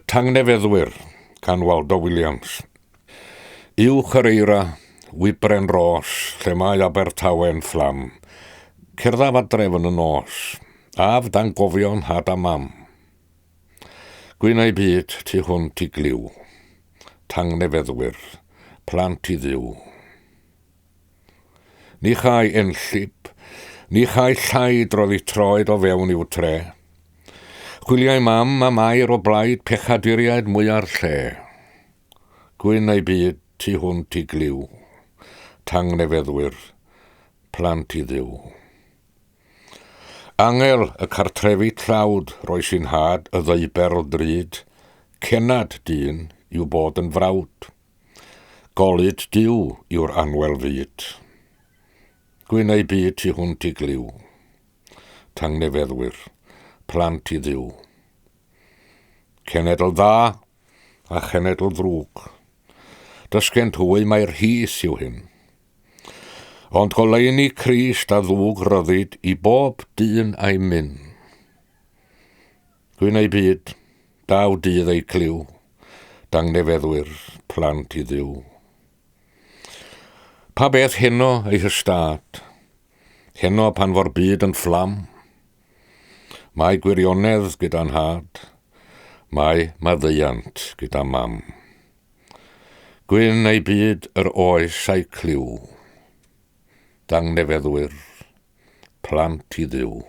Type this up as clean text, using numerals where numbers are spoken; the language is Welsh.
Tangnefeddwyr, gan Waldo Williams. Uwch yr eira, wybren ros, lle mae Abertawe'n fflam. Cerddaf adref yn y nos, af dan gofion had a mam. Gwyn ei byd tu hwnt i gliw. Tangnefeddwyr, plant i ddiw. Ni chai enllib, ni chai llai drodd i troed o fewn i'w tre. Chwiliau mam a mair o blaid pechaduriaid mwyar lle. Gwyn ei byd tu hwnt i gliw. Tangnefeddwyr, plant i ddiw. Angel y cartrefi tlawd roi sy'n had y ddeiberl drud. Cenad dyn yw bod yn frawd. Golyd diw yw'r anwel fyd. Gwyn ei byd tu hwnt i gliw. Tangnefeddwyr, plant i ddiw. Cenedl dda a chenedl ddrwg. Dysgent hwy mae'r hys yw hyn. Ond goleini Crist a ddwg ryddid i bob dyn a'i myn. Gwyn ei byd, daw dydd ei cliw. Tangnefeddwyr, plant i ddiw. Pa beth heno ei hystad? Heno pan fo'r byd yn fflam? Mae gwirionedd gyda'n had. Mae maddeiant gyda mam. Gwyn ei byd yr oes a'i cliw. Tangnefeddwyr, plant i ddiw.